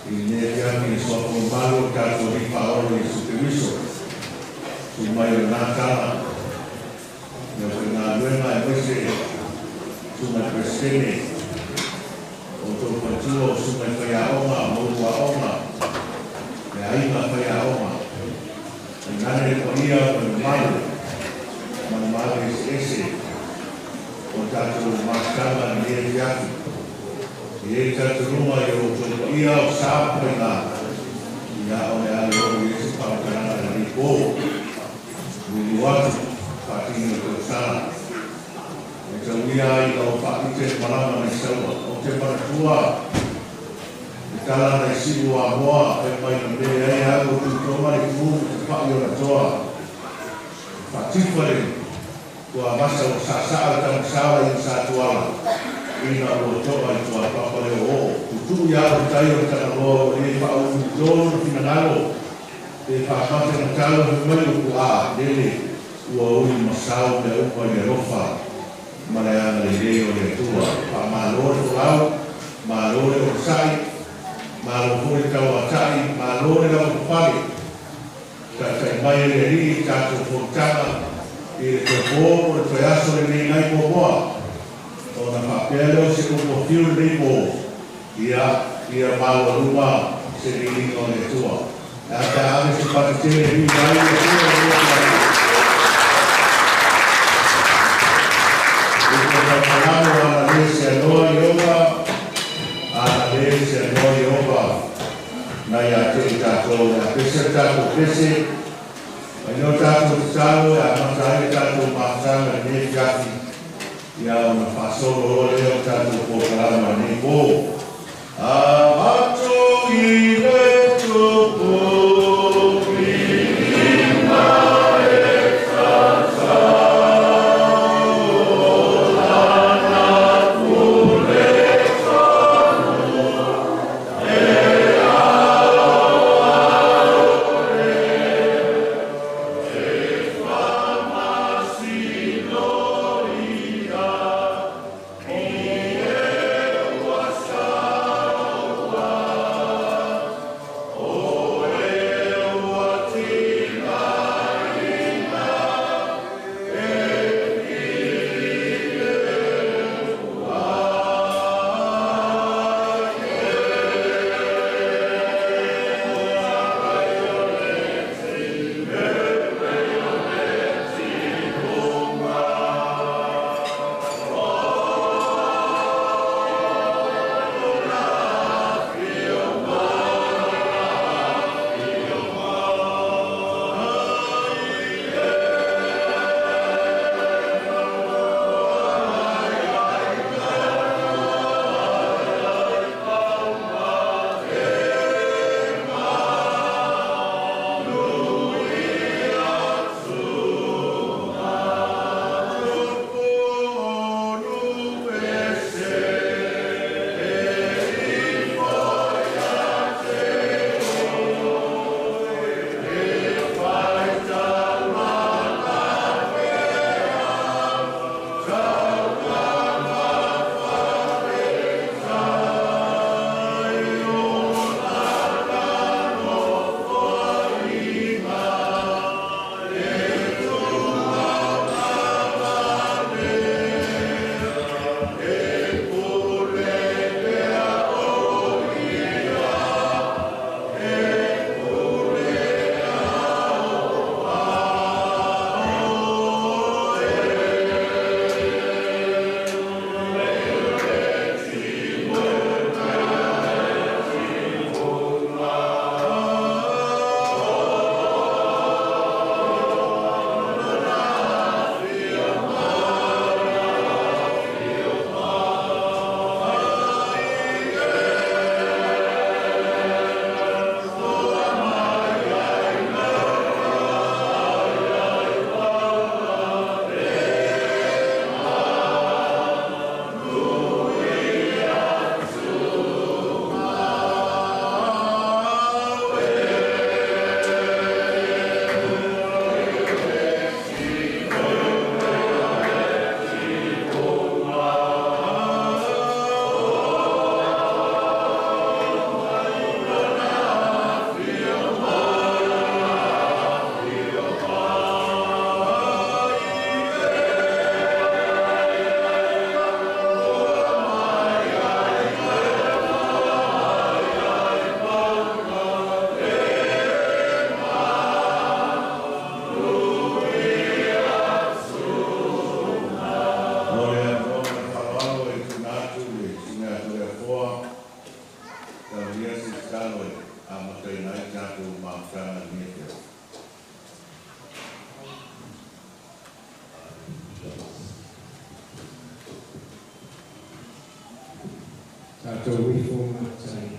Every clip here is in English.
Ineriami sopo malo kato ripaolo i superviso. Sumayo natana. Na pena luena ese suma presene. Untuk patuo suma kaya oma maua oma. Ya ima kaya oma. Nane konia pemalo. Mamalo ese. Untuk maskama ni yaki. Ia kata rumah yang untuk ia sampai na ia oleh Allah Yesus pangkalan dari ko buat pakai itu sana macam ia itu pakai cek malam masalah okey pada tua kalau nasi buah buah apa yang dia aku tu cuma itu pakai orang tua pakai pada tua masa sasa atau sawa yang satu alam ina o toa i tua papa leo o. Tutu ia o taio kana loa e pa o dono finangalo. E pa pate na talo he mai o kua dele ua ui masao me upa i rofa. Maleana le reo le tua. Pa malore o lau, malore o sai, malore kau a tai, malore lau o pare. Ka tai mai le ri, tato fotana, i le te pō, o le te aso le nei nai po moa. Ona papelo se como fio de bo ia malo luma se lingo de tua ata ave se parte de vai e falando a lese no yoga a lese no yoga na ya te tato a pese tato pese no tato tato a matai tato matanga ne jati ia una fasolo leo tanto programa ni bo amato ile to Wasa Stalo amakai nai jatuh maafkan ni dia. Satu wifo macai,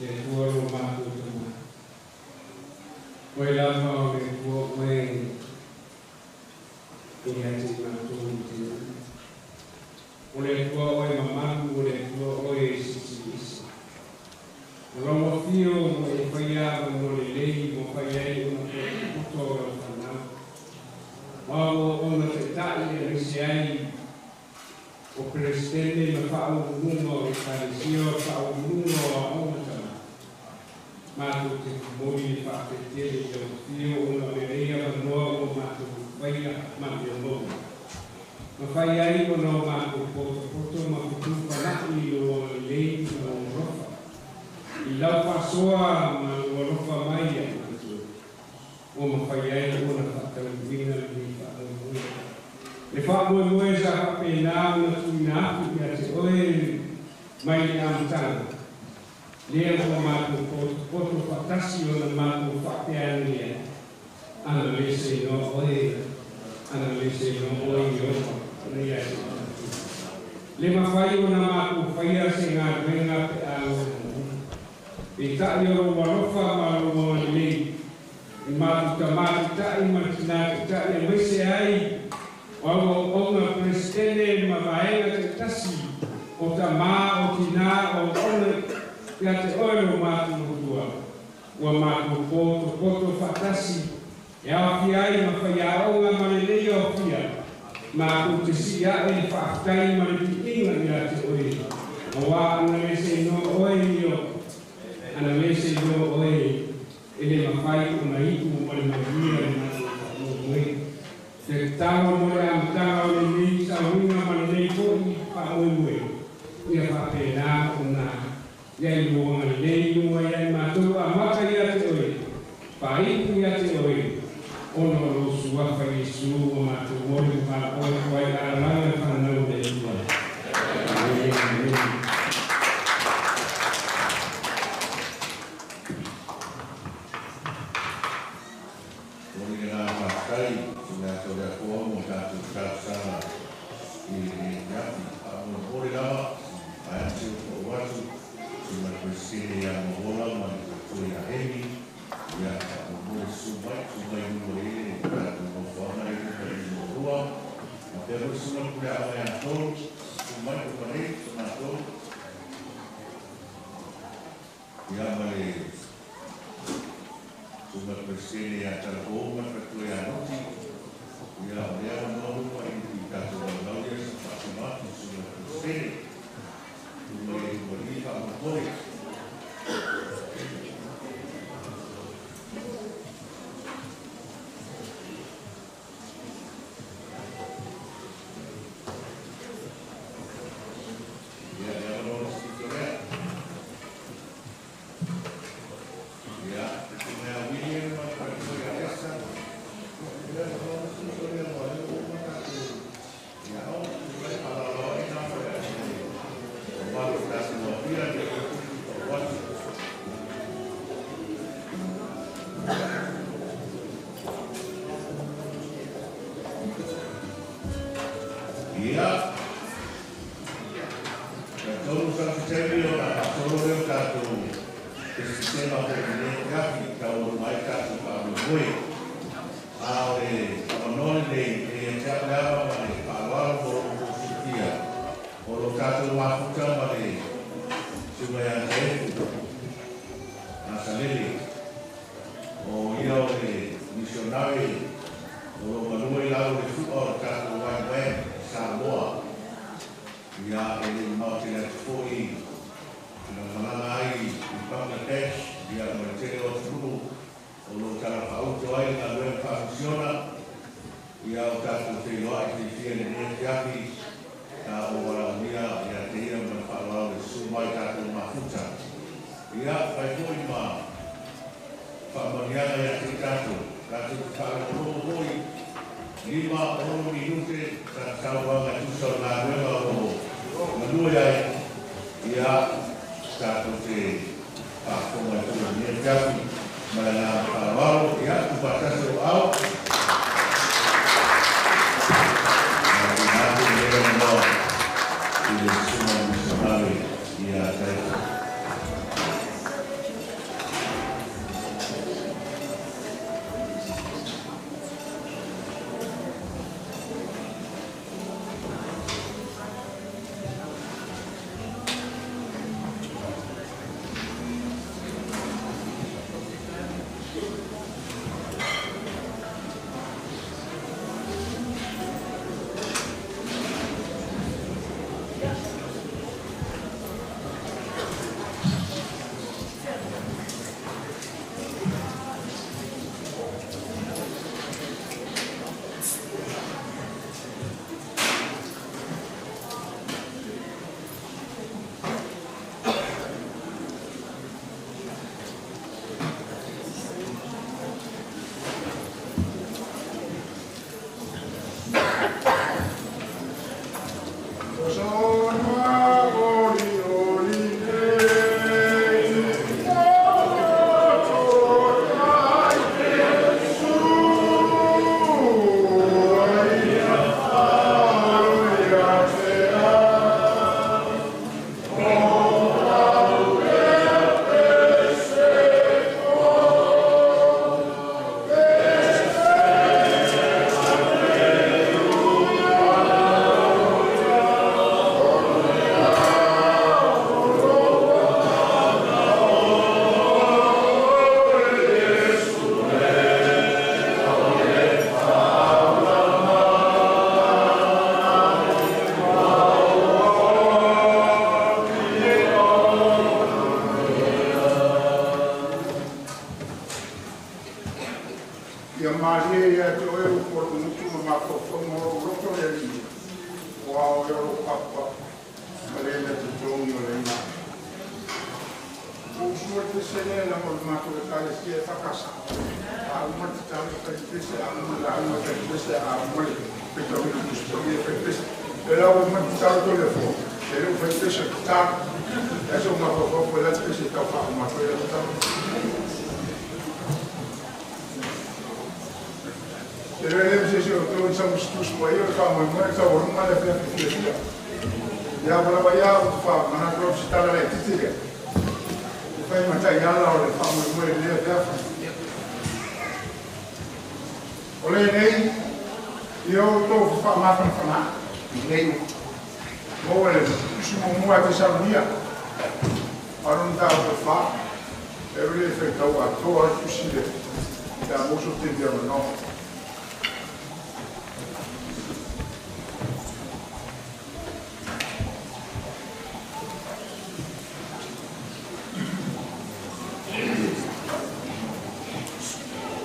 le tua rumah tu cuma, kau lama le tua kau ini aja macam tu, oleh tua kau mama, oleh tua kau sisi. Kalau mau fio, mau faya, mau lelei, mau faya, mau foto, mau orang cerita ni mesti o presidente me fa un numero di parisio, fa un numero a una chiamata. Ma tutti i comuni fa vedere che io una veria per nuovo, ma tu fai ma io non. Ma fai ai con no ma tu foto ma tu fanati lo lei non rofa. Il la passoa ma lo rofa mai. O ma fai ai una fatta un vino di fa. Le fa mo sa pena na tuina ya se oi mai am tang le mo ma ko fatasi o ma ko fatia ni ana le se no oi yo ni ya le ma fai o na ma ko fai se nga venga e ta yo ro fa ma ro le ma ta ma ta I ma ta e me se ai o presidente mavaenga te tasi o ta ma o tina o ona ya te oro ma tu tua o ma tu poto fatasi ya fiai ma faia o ma le yo fia ma tu te sia e fa tai ma le tinga ya te oi o wa ana le se no oi yo ana le se no oi ele ma fai o mai tu mo le magia na mo te tau mo le am tau le ni sa unga ma le ko I pa o mo ia fa pena una ia I mo ma le mo ia ma tu a ma ka ia te oi pa I ku ia te oi ono lo sua fa I su ma tu mo le pa o ai ala la fa na o le tātou te whakonga tūra nia whiapi mai ngā parawaro i atu patasa o au. Nā ki nātu i ea noa i le suma misamari i a taita.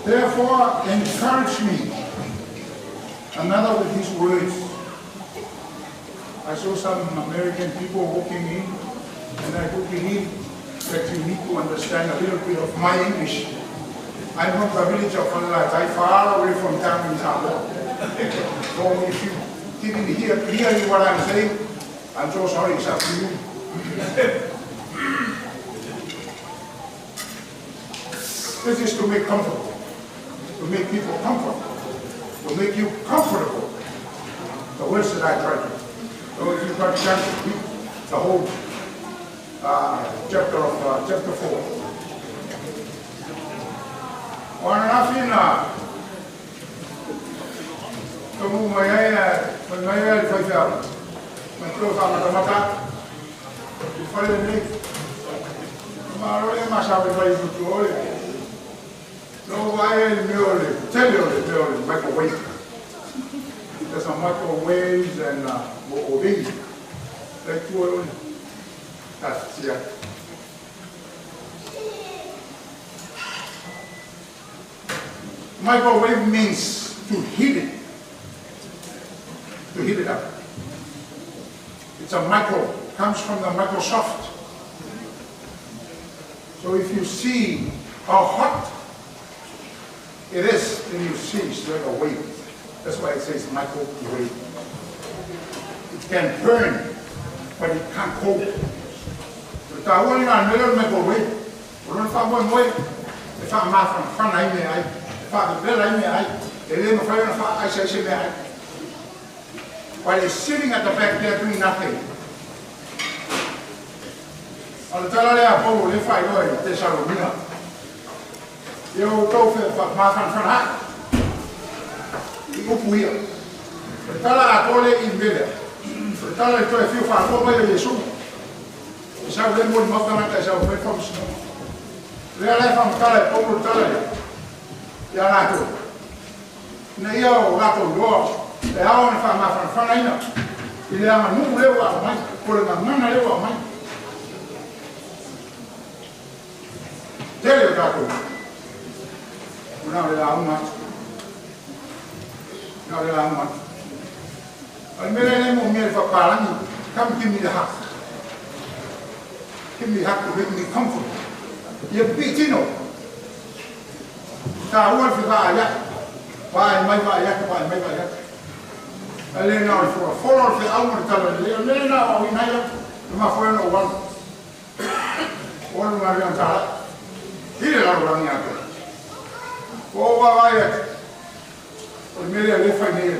Therefore, encourage me. Another with these words. I saw some American people walking in, and I believe that you need to understand a little bit of my English. I'm from the village of I'm far away from town in Samoa. So if you didn't hear clearly what I'm saying, I'm so sorry, it's up to you. This is to make comfortable. To make people comfortable, to make you comfortable. The words that I try to. So if you've got a chance to read the whole chapter 4. Wanafina, kamu mayaya, mayaya fayal, matro sama mata, ifale ni, maro ya masabi bayi tuole. No, I am tell you, microwave. There's some microwaves and ovens. Like two that's yeah. Microwave means to heat it. To heat it up. It's a micro, comes from the Microsoft. So if you see how hot it is, then you see it's like a wave. That's why it says microwave. It can burn, but it can't cook. So it tāua ni ngā mele me ko wei. Oro fa mo mo e fa ma fa na ai me ai. Fa the bell ai me ai. E le no fa na fa ai se me ai. While he's sitting at the back there doing nothing. Al tala le a po le fa yo te sa lo mina. Yo to fe fa ma fa na. I upu ia. Tala a tole in bele. Tala to e fiu fa ko mai Yesu. Sa le mo mo ka ta sa o fe fo. Le ala fa tala po tala. Ya na to. Na ia o la to yo. E ao na fa ma fa na ina. Ile ama nu le wa mai, ko le ngana le wa mai. Tele ka ko. Una le la uma. Na le la uma. Al mele ne mo me fa pa ni, come give me the hug. Give me the hug to make me comfort. Ye pitino. Ta wa fi ba ya. Ba mai ba ya, ba mai ba ya. Ale na for follow the almond tala le na o inaya ma foi no wan o ma ria tala ile la ro ni ato o wa wa ya o mele le fa ni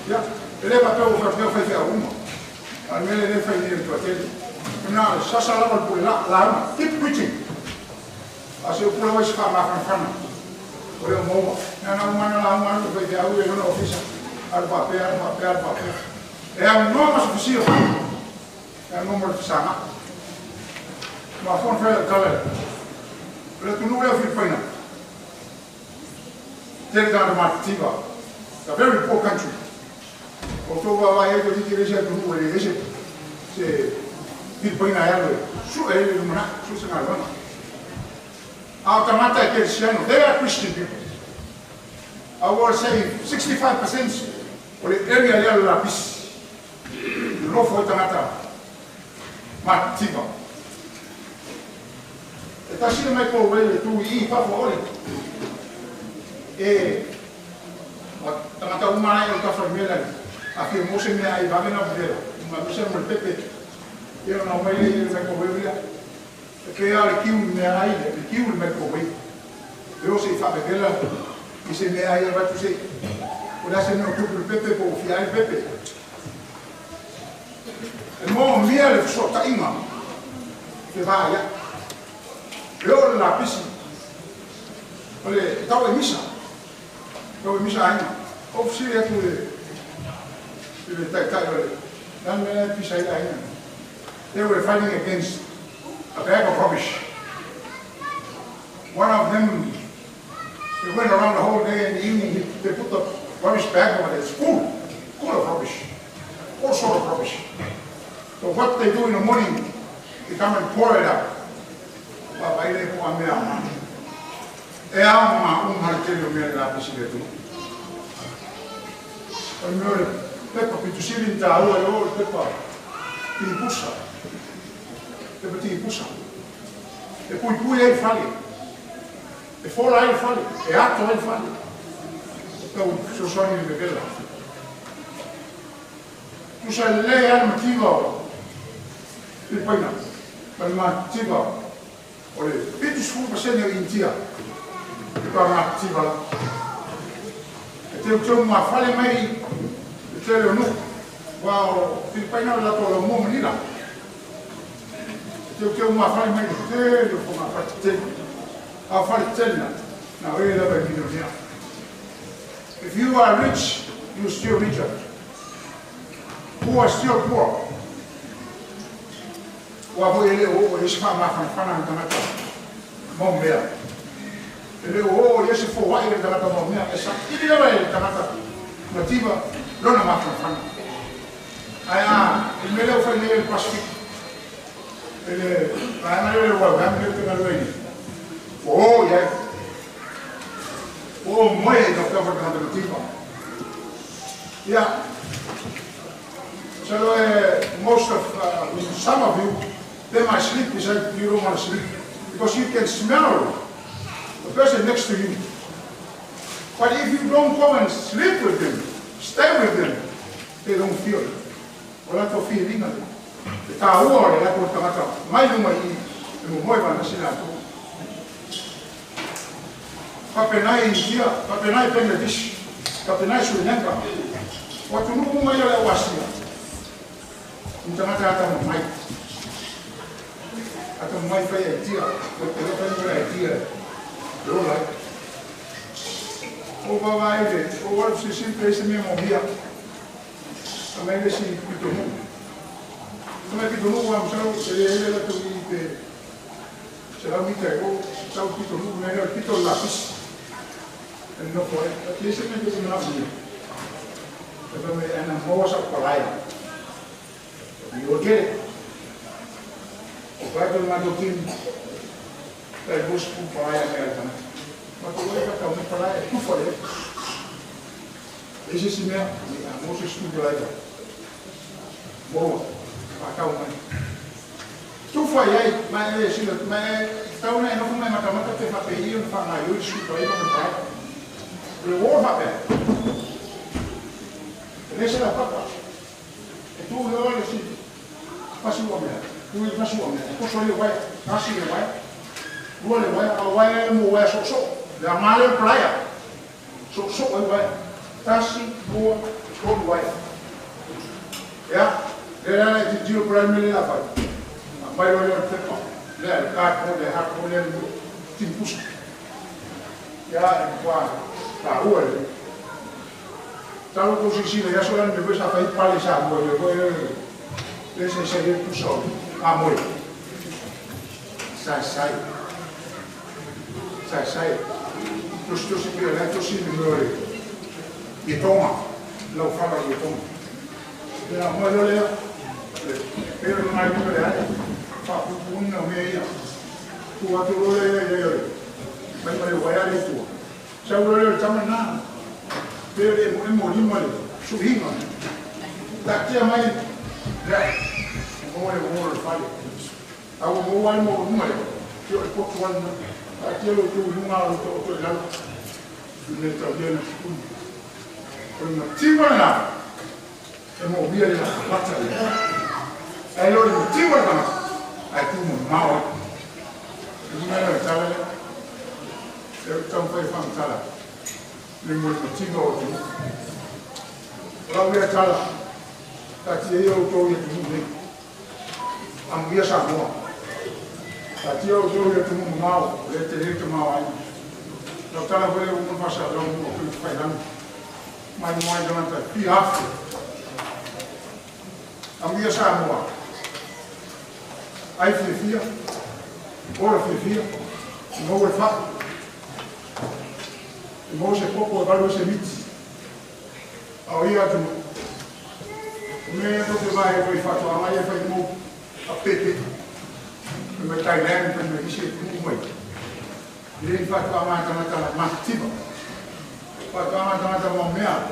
ya le pa to fa fa uno al mele le fa ni to te na sa sa la por la keep preaching aso por wa sa ma fa o le mo na ma la to fa au e no office al papel. É um nome suficiente. É um número de sana. Mas foi feito calé. Para tu não é Filipina. Take down the Martiva. A very poor country. October vai ele dizer que ele não ele diz se Filipina é su ele não na su se não. Automata é cristiano. They are Christian people. I will say 65% o le area le la pis. Lo fo tangata. Mativa. E ta sino mai ko wele tu I pa fo ole. E tangata umana e ta famela. A que mo se me ai va na videla. Ma mo se mo pepe. Eu não mai le me ko wele. E que ale kiu me ai, le kiu me ko wele. Eu sei fa videla. E se me ai va tu sei. Ora se non occupa il pepe per fiare il pepe. E mo mia le sotto ima. Che va ya. Io la pisi. Ole tau e misa. Tau e misa ai. Ofsi e tu le tai ole. Dan me pisa ai. They were fighting against a bag of rubbish. One of them, they went around the whole day and the evening, they put the rubbish bag over there. It's full of rubbish, all sort of rubbish. So what they do in the morning, they come and pour it out. E ama martello me la bicicletta. E me peppa pitusili in tau e o peppa ti pusa. Peppa ti pusa. E poi ai falli. E fola ai falli. E atto ai falli. So sono di bella. Tu sai lei al motivo il poi no. Per motivo ole pitu sfuga segno in tia. Per motivo. E te tu ma fale mai te lo no. Wow, il poi no la to mo menina. Te ma fale mai te lo fa parte. A fare tella. Na we la per migliorare. If you are rich, you're still richer. Who are still poor? O ele o esse fama fana ngamata. Mombea. Ele o esse fo wa ele ngamata mombea. Essa ele não é ngamata. Motiva lona fana. Aya, ele me foi ele Pacific. Ele vai ele o vai me ter na lei. Oh, yeah. Oh, moe da cover da motiva. Yeah. So most of some of you, they might sleep beside you don't want to sleep because you can smell the person next to you. But if you don't go and sleep with them, stay with them, they don't feel it. Wala to feeling. Tahu orang la ko tamata. Mai lumai mo moi va na sina to papenai dia papenai pende dish papenai sulenga watu nuku mai ya wasia mtamata hata mai hata mai fa ya dia ko ko ya dia do la o baba ide o wa se sempre esse mesmo dia também desse pitonu também pitonu wa msao ele la tu ite será mi tego sao pitonu ne no pito lápis no foi aqui se me diz na vida também é na moça praia e o que o pai do madoquim é busco praia mesmo mas tu vai ficar uma praia tu foi esse sim é a moça estuda aí boa para uma tu foi aí mas esse mas então né não foi matamata que fa pedir não fa na eu estudo aí no praia eu vou fazer nesse da papa e tu olha assim faz o homem tu faz o homem tu só ele vai assim ele vai mo é só da malha praia só ele vai assim boa todo vai era de dia para me levar mas eu olho tempo né cá com de har com ele tipo tá rua Kalau posisi dia soalan bebas apa itu paling sama boleh saya pusau amoi saya terus dia terus ini mulai itu mah lau fala itu dia mulai pero não é mulher fa pun não é tu até olha mas vai ali tu saya olha também não pero é molimo subindo daqui a mais já como é o fale a o moal mo que eu pouco quando aqui eu tu uma outro lado no trabalho com na é movia na pata é lo motivo na aí tu mal não é trabalho eu também foi fantástico Lembro que tinha outro. Lá veio a cala. Aqui eu estou indo bem. A mulher chamou. Aqui eu estou indo mal. Eu teria que mal aí. Eu estava vendo um passadão, um pouco falando. Mas não é de nada. Piaf. A mulher chamou. Aí fifia. Ora fifia. Não é fácil. Mose poco valor se mit. Ao ia tu. Me to te vai foi fato a mai foi mo a pepe. Me tai nem me disse tu moi. Ele fato a mai tama mativa. Fato a mai tama mea.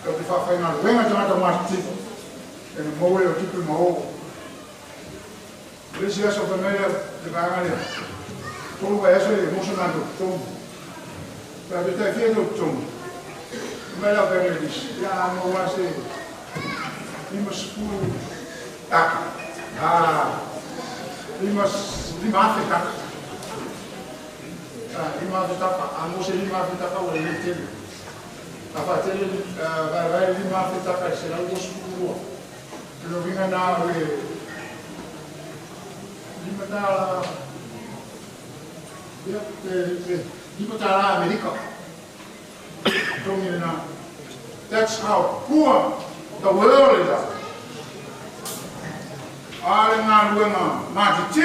Eu te fa na venga tama mativa. E no mo eu tipo mo. Ele se acha primeiro de bagalha. Todo isso é emocionante todo. Para ver aqui é do tom. Mas lá vem ele diz, já não vai ser. Limos puro. Lima afetado. Lima afetado. A moça lima afetado o ele. A fazer vai lima afetado será o escuro. Não vinha nada. Lima da People are America. That's how poor the world is. All in our women, Marty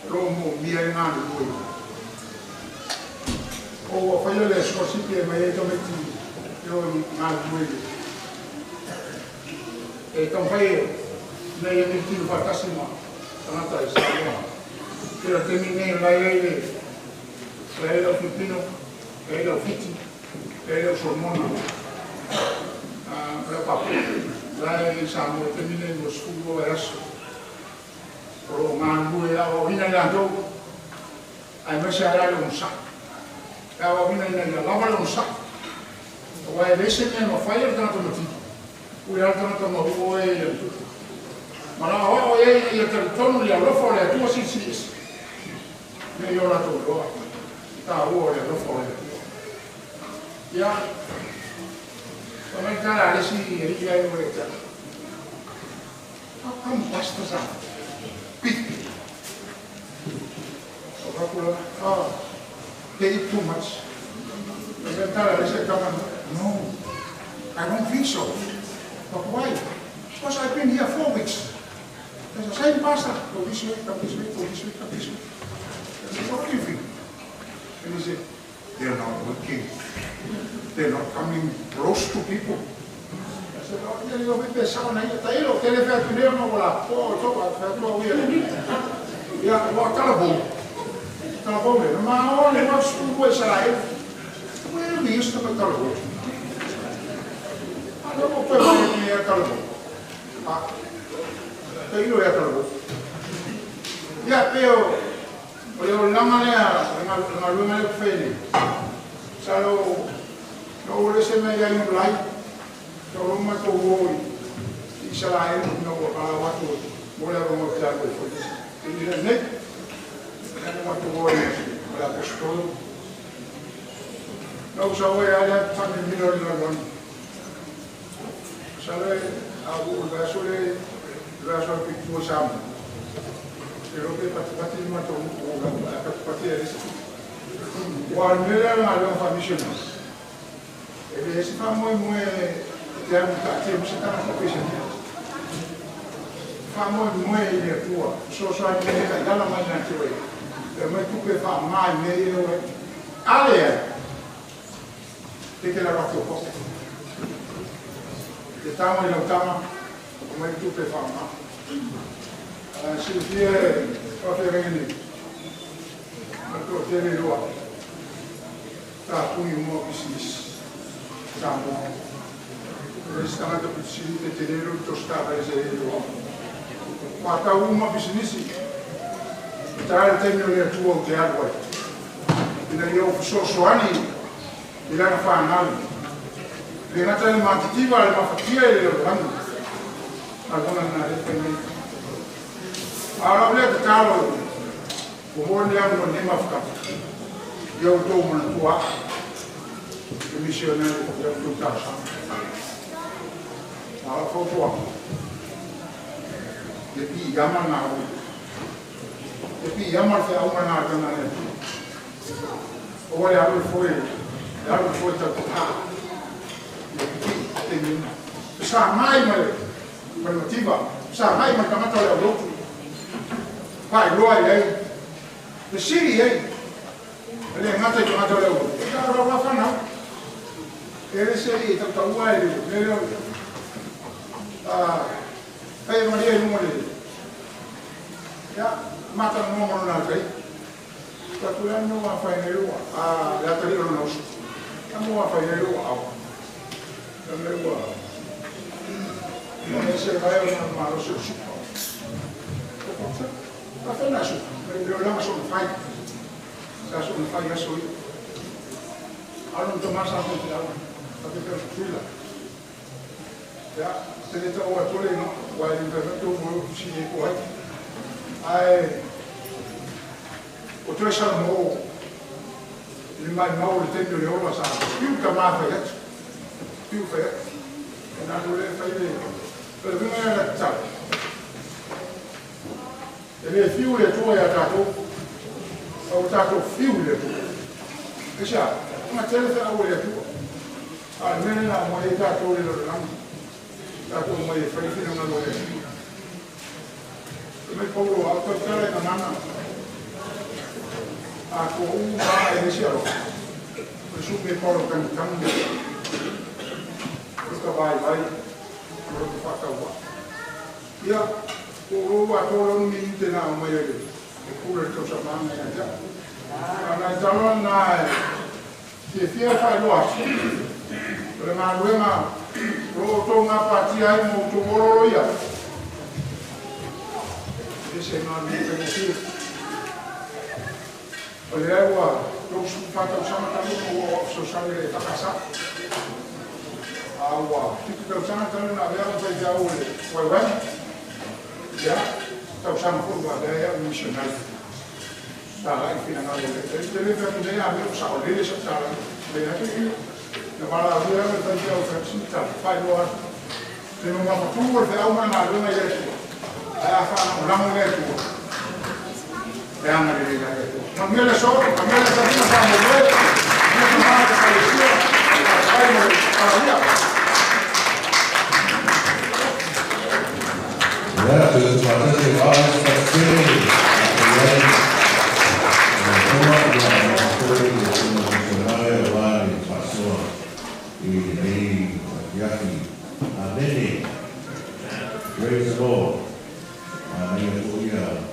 Romo, me and I. Oh, for your less, for city, my automatic, you're not with it. A compare, lay anything for Tassima, another is you're terminating like Ele Filipino, ele Fiti, ele Sormona. Para papo, lá em Samu, terminei no escuro essa. O mango é a vinha lá do. Aí me chegaram saco. É a vinha lá lá saco. O aí deixa mesmo, faz tanto no tipo. O aí tanto no o aí. Mas e ia tonu le alofo le atua sisi. Me i ora tō roa. Tā ua le alofo le atua. Ia. Pamai kara alesi e riki ai ua e tā. How come pastors are big? They eat too much. No, I don't think so. But why? Because I've been here 4 weeks. There's the same pastor. Go this way, come this way, go this way, come this way. I said, what do you think? And he said, they're not working. They're not coming close to people. I said, oh, you're a bit sound. Yeah, what telephone? Telephone. Ma only not school was alive. Where we used to be telephone. I don't know where we are telephone. Ah, you know telephone. Yeah, Peo. Well, I'm not failing. So, no, listen, I am like. So, I'm not going to shall I know what to whatever was that for this. In the neck, I don't want to worry about the school. No, so I had fun in the middle of London. So I will actually dress up into some. The European Party one million I don't have missionaries. It is far more Famo moe le tua, so I made a dala manatue, the Matupe farm, my mail, Ale, take it out of your pocket. The town of Tama, Matupe farm. She's here of the rainy. I go tell you what. Tapu more business. Samo. Restaurante piccini che tenero tostata e se Mata uma business. Tara tenho le tuo que água. Ina eu sou soani. Ila na fa nal. Le na tele matitiva le mafatia le ramo. Agora na repente. Ara ble talo. O morne amo ne mafka. Eu tô uma tua. O missionário eu tô taxa. Ara foto. Depi yaman na ho. Depi yaman fe au mana kana ne. O wale alu foi ta ta. Depi teni. Sa mai male. Permotiva. Sa mai ma kamata le lo. Pai loi ai. The city ai. Ele ngata kamata le lo. Ka ro fa na. Ele se ta ta wai le. Hey, Maria, you want it? Yeah, Mata no more than that. But we are no one finding that I don't know. I'm more finding you out. And they were. They say, I don't know how to shoot. I feel I should. They are not so fine. That's on the fire, so I don't know myself with that one. But they are thriller. Yeah. Se le tau atole no, wai le tau mo sini ko ai. Ai o toi sa mo le mai mau le tempo le ola sa. Più ka ma fa ya. Più fa ya. Na dole fa ile. Pero non era la tau. E le fiu le tua ya tato. O tato fiu le tua. E sa, ma tele fa o le tua. Almeno mo le tato le lo Tato mai fai fino a una lore. Come povero autore na nana. Ako uma e diciamo. Su che poro kan cambia. Questo vai. Quello che fa qua. Ia o atoro non mi dite na mai le. Eppure il cosa mamma è già. Alla zona che fa lo Prema roto nga pati ai mo to moro ya. Ese no ni que decir. Ole agua, lo fata usama también como sosale de casa. Agua, que usama también una vez de ya ole. Pues bueno. Ya, tahu sama pun ada yang missional. Salah itu yang ada. Jadi kita punya ambil usaha ini secara banyak ini. Nampak aku yang tadi aku kasih tak payah. Jadi memang aku berdoa mana ada yang itu. Apa orang itu. Yang ada di sana itu. Kami lesor, kami lesor ini sama boleh. Ini sama sekali sih. Saya mau lihat. Ya, terus macam tu orang seperti praise the Lord. Hallelujah.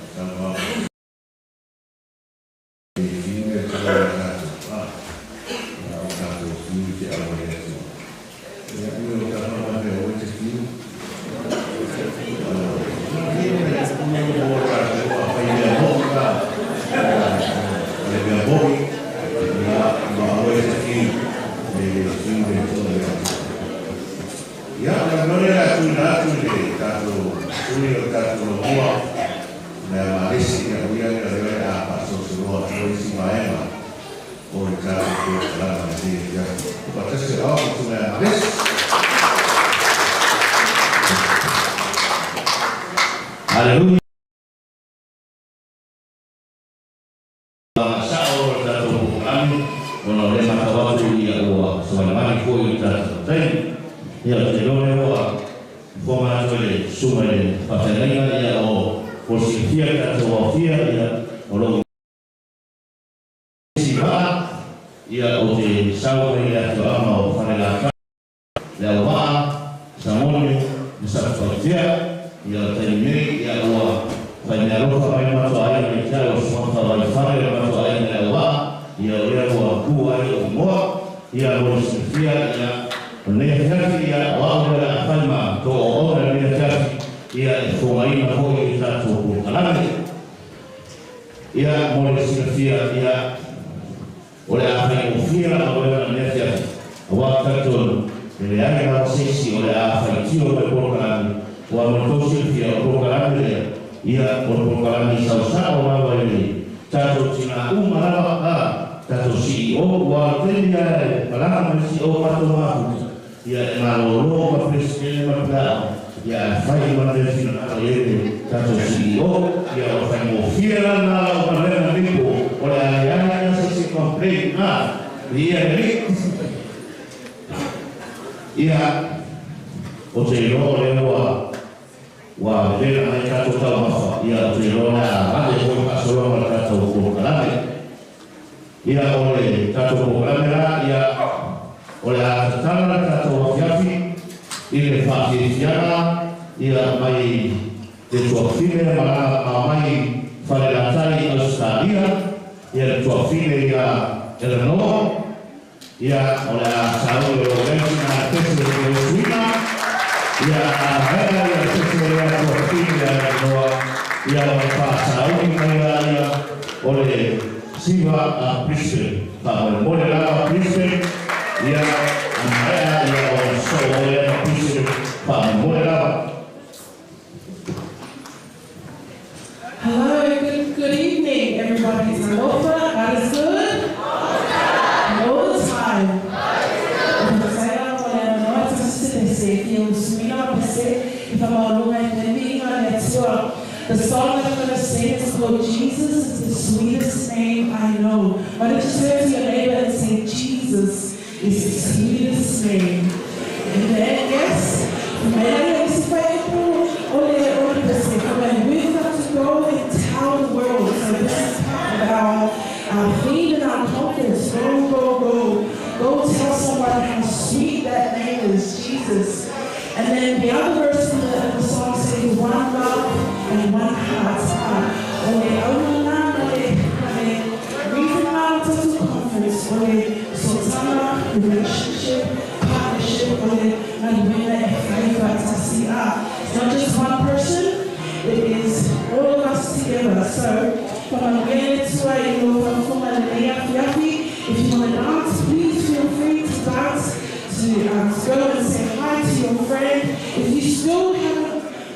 Haleluya.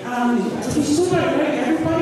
He's super like everybody.